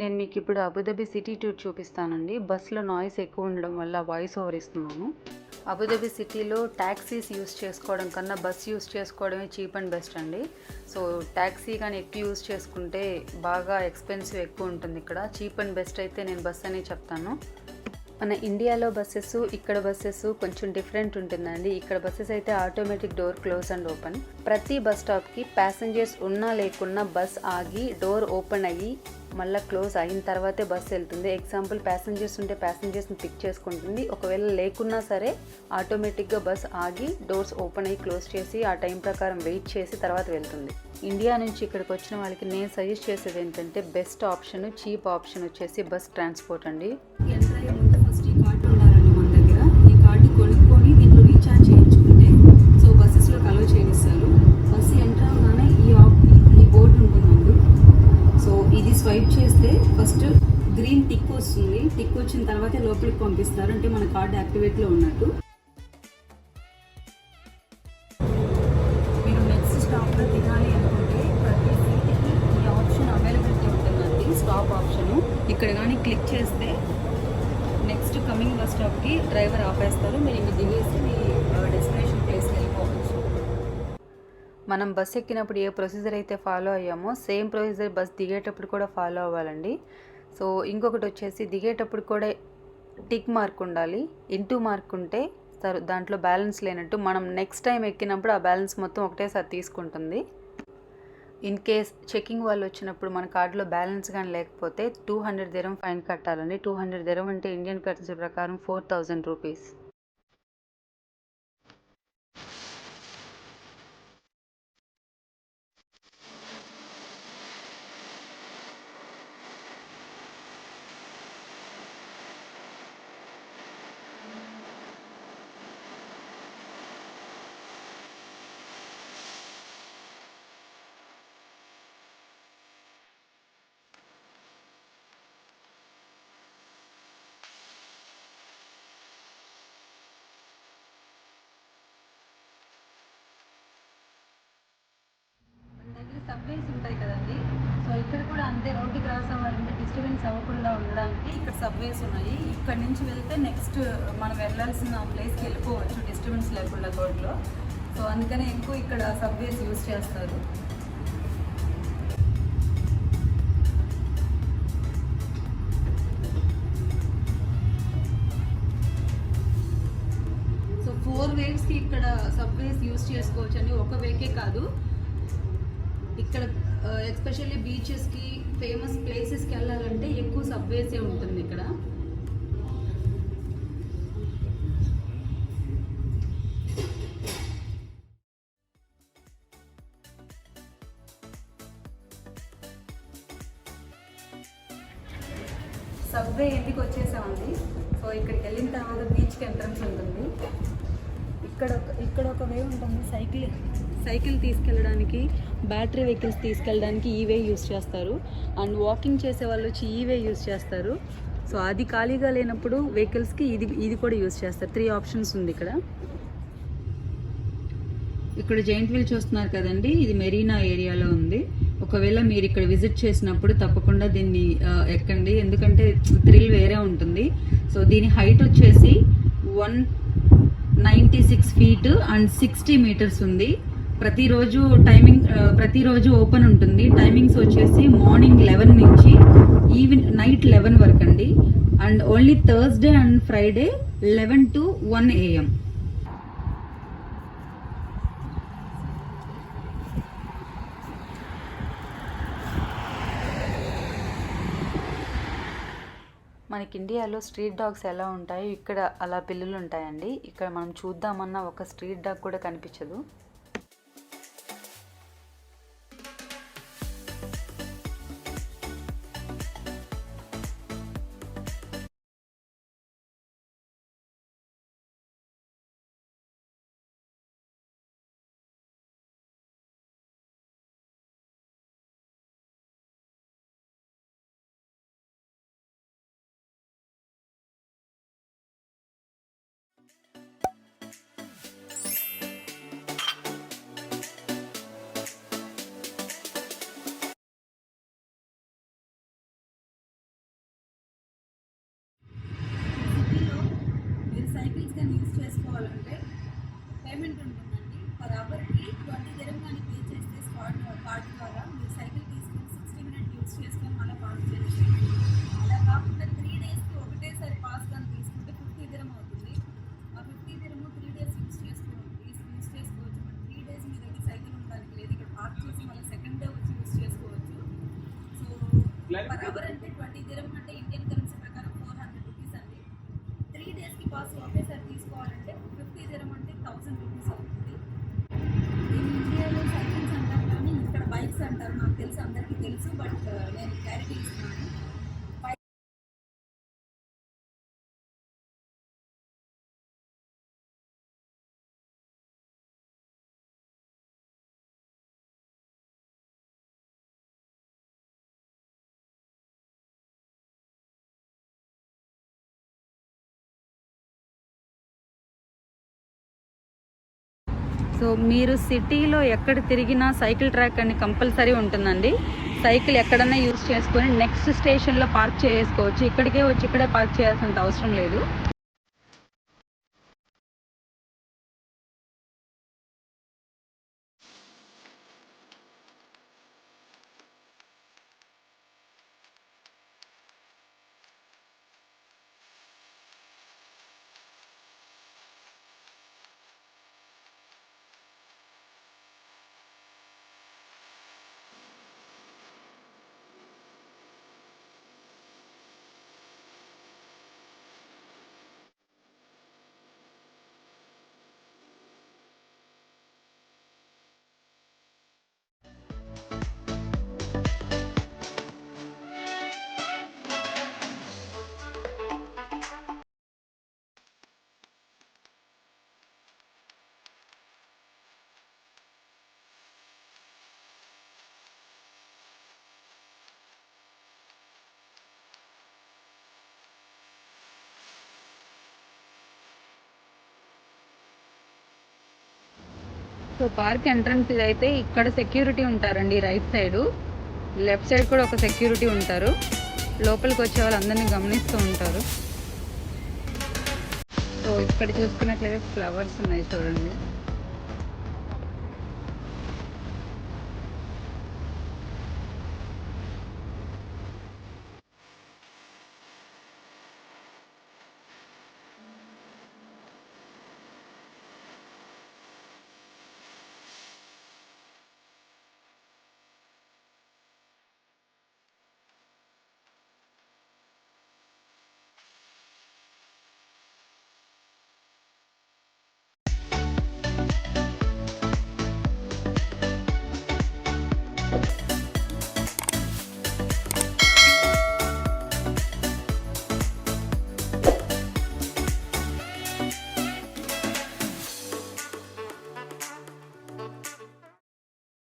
నేను మీకు ఇప్పుడు అబుదాబి సిటీ టూర్ చూపిస్తానండి. బస్సులో నాయిస్ ఎక్కువ ఉండడం వల్ల వాయిస్ ఓవర్ ఇస్తున్నాను. అబుదాబి సిటీలో ట్యాక్సీస్ యూస్ చేసుకోవడం కన్నా బస్ యూస్ చేసుకోవడమే చీప్ అండ్ బెస్ట్ అండి. సో ట్యాక్సీ కానీ ఎక్కువ యూస్ చేసుకుంటే బాగా ఎక్స్పెన్సివ్ ఎక్కువ ఉంటుంది. ఇక్కడ చీప్ అండ్ బెస్ట్ అయితే నేను బస్ అనే చెప్తాను. మన ఇండియాలో బస్సెస్ ఇక్కడ బస్సెస్ కొంచెం డిఫరెంట్ ఉంటుందండి. ఇక్కడ బస్సెస్ అయితే automatic door close and open. ప్రతి బస్ స్టాప్కి ప్యాసింజర్స్ ఉన్నా లేకున్నా బస్ ఆగి డోర్ ఓపెన్ అయ్యి మళ్ళీ క్లోజ్ అయిన తర్వాతే బస్ వెళ్తుంది. ఎగ్జాంపుల్ ప్యాసింజర్స్ ఉంటే ప్యాసింజర్స్ని పిక్ చేసుకుంటుంది. ఒకవేళ లేకున్నా సరే ఆటోమేటిక్గా బస్ ఆగి డోర్స్ ఓపెన్ అయ్యి క్లోజ్ చేసి ఆ టైం ప్రకారం వెయిట్ చేసి తర్వాత వెళ్తుంది. ఇండియా నుంచి ఇక్కడికి వచ్చిన వాళ్ళకి నేను సజెస్ట్ చేసేది ఏంటంటే బెస్ట్ ఆప్షన్, చీప్ ఆప్షన్ వచ్చేసి బస్ ట్రాన్స్పోర్ట్ అండి. ఫస్ట్ ఈ కార్డు ఉండాలండి మన దగ్గర. ఈ కార్డు కొనుక్కొని దీంట్లో రీఛార్జ్ చేయించుకుంటే సో బస్సెస్లో అలౌ చేయిస్తారు. బస్సు ఎంటర్ అవగానే ఈ బోర్డు ఉంటుంది. సో ఇది స్వైప్ చేస్తే ఫస్ట్ గ్రీన్ టిక్ వస్తుంది. టిక్ వచ్చిన తర్వాత లోపలికి పంపిస్తారు, అంటే మన కార్డు యాక్టివేట్లో ఉన్నట్టు. మీరు నెక్స్ట్ స్టాప్లో దిగాలి అనుకుంటే ప్రతి సీట్కి ఈ ఆప్షన్ అవైలబిలిటీ ఉంటుందండి, స్టాప్ ఆప్షను. ఇక్కడ కానీ క్లిక్ చేస్తే నెక్స్ట్ కమింగ్ బస్ స్టాప్కి డ్రైవర్ ఆపేస్తారు. మీరు ఇంక దిగేసి మీ డెస్టినేషన్ ప్లేస్కి వెళ్ళిపోవచ్చు. మనం బస్ ఎక్కినప్పుడు ఏ ప్రొసీజర్ అయితే ఫాలో అయ్యామో సేమ్ ప్రొసీజర్ బస్ దిగేటప్పుడు కూడా ఫాలో అవ్వాలండి. సో ఇంకొకటి వచ్చేసి దిగేటప్పుడు కూడా టిక్ మార్క్ ఉండాలి. ఇంటూ మార్క్ ఉంటే దాంట్లో బ్యాలెన్స్ లేనట్టు. మనం నెక్స్ట్ టైం ఎక్కినప్పుడు ఆ బ్యాలెన్స్ మొత్తం ఒకటేసారి తీసుకుంటుంది. ఇన్ కేస్ చెకింగ్ వాళ్ళు వచ్చినప్పుడు మన కార్డులో బ్యాలెన్స్ కానీ లేకపోతే 200 dirham ఫైన్ కట్టాలండి. 200 dirham అంటే ఇండియన్ కరెన్సీ ప్రకారం 4000 రూపీస్. సబ్వేస్ ఉంటాయి కదండి. సో ఇక్కడ కూడా అంతే, రోడ్డు క్రాస్ అవ్వాలంటే డిస్టర్బెన్స్ అవ్వకుండా ఉండడానికి ఇక్కడ సబ్వేస్ ఉన్నాయి. ఇక్కడ నుంచి వెళ్తే నెక్స్ట్ మనం వెళ్ళాల్సిన ప్లేస్కి వెళ్ళిపోవచ్చు డిస్టర్బెన్స్ లేకుండా రోడ్లో. సో అందుకనే ఎక్కువ ఇక్కడ సబ్వేస్ యూజ్ చేస్తారు. సో 4 వేస్కి ఇక్కడ సబ్వేస్ యూజ్ చేసుకోవచ్చు అండి, ఒక వేకే కాదు. ఇక్కడ ఎస్పెషల్లీ బీచెస్కి, ఫేమస్ ప్లేసెస్కి వెళ్ళాలంటే ఎక్కువ సబ్వేసే ఉంటుంది ఇక్కడ. సబ్వే ఎందుకు వచ్చేసామండి. సో ఇక్కడికి వెళ్ళిన తర్వాత బీచ్కి ఎంట్రన్స్ ఉంటుంది. ఇక్కడ ఒక వే ఉంటుంది. సైకిల్ తీసుకెళ్ళడానికి, బ్యాటరీ వెహికల్స్ తీసుకెళ్ళడానికి ఈ వే యూస్ చేస్తారు. అండ్ వాకింగ్ చేసే వాళ్ళు వచ్చి ఈ వే యూస్ చేస్తారు. సో అది ఖాళీగా లేనప్పుడు వెహికల్స్కి ఇది కూడా యూస్ చేస్తారు. 3 ఆప్షన్స్ ఉంది ఇక్కడ. ఇక్కడ జైంట్ వీల్ చూస్తున్నారు కదండి, ఇది మెరీనా ఏరియాలో ఉంది. ఒకవేళ మీరు ఇక్కడ విజిట్ చేసినప్పుడు తప్పకుండా దీన్ని ఎక్కండి, ఎందుకంటే థ్రిల్ వేరే ఉంటుంది. సో దీని హైట్ వచ్చేసి 196 feet అండ్ 60 meters ఉంది. ప్రతిరోజు ఓపెన్ ఉంటుంది. టైమింగ్స్ వచ్చేసి మార్నింగ్ 11 నుంచి నైట్ 11 వరకు అండి. And only Thursday and Friday 11 to 1 AM. మనకి ఇండియాలో స్ట్రీట్ డాగ్స్ ఎలా ఉంటాయి, ఇక్కడ అలా పిల్లులు ఉంటాయండి. ఇక్కడ మనం చూద్దామన్నా ఒక స్ట్రీట్ డాగ్ కూడా కనిపించదు. యూస్ చేసుకోవాలంటే పేమెంట్ ఉంటుందండి. పర్ అవర్కి 20 dirham కానీ పే చేస్తే కార్డ్ ద్వారా మీరు సైకిల్ తీసుకొని 60 minutes యూస్ చేసుకొని మళ్ళీ పాస్ చేయొచ్చు. అలా కాకుండా 3 daysకి ఒకటేసారి పాస్ కానీ తీసుకుంటే 50 dirham అవుతుంది. ఆ 50 dirham 3 days యూస్ చేసుకోవచ్చు. బట్ 3 days మీ దగ్గర సైకిల్ ఉండడానికి లేదు. ఇక్కడ పార్క్ చేసి మళ్ళీ సెకండ్ డే వచ్చి యూస్ చేసుకోవచ్చు. సో పర్ అవర్ అంటే 20 dirham అంటే ఇండియన్ కరెన్సీ ప్రకారం 400 రూపీస్ అండి. 3 daysకి పాస్ ఒకేసారి తీసుకోవాలంటే 50 dirham అంటే 1000 రూపీస్ అవుతుంది. దీన్ని ఇండియాలో సైకిల్స్ అంటారు కానీ ఇక్కడ బైక్స్ అంటారు. నాకు తెలుసు, అందరికీ తెలుసు, బట్ నేను క్లారిటీ ఇస్తున్నాను. సో మీరు సిటీలో ఎక్కడ తిరిగినా సైకిల్ ట్రాక్ అని కంపల్సరీ ఉంటుందండి. సైకిల్ ఎక్కడన్నా యూస్ చేసుకొని నెక్స్ట్ స్టేషన్లో పార్క్ చేసుకోవచ్చు. ఇక్కడికే వచ్చి ఇక్కడే పార్క్ చేయాల్సినంత అవసరం లేదు. సో పార్క్ ఎంట్రన్స్ ఇది అయితే ఇక్కడ సెక్యూరిటీ ఉంటారండి. రైట్ సైడు, లెఫ్ట్ సైడ్ కూడా ఒక సెక్యూరిటీ ఉంటారు. లోపలికి వచ్చే వాళ్ళందరినీ గమనిస్తూ ఉంటారు. సో ఇక్కడ చూసుకున్నట్లయితే ఫ్లవర్స్ ఉన్నాయి చూడండి.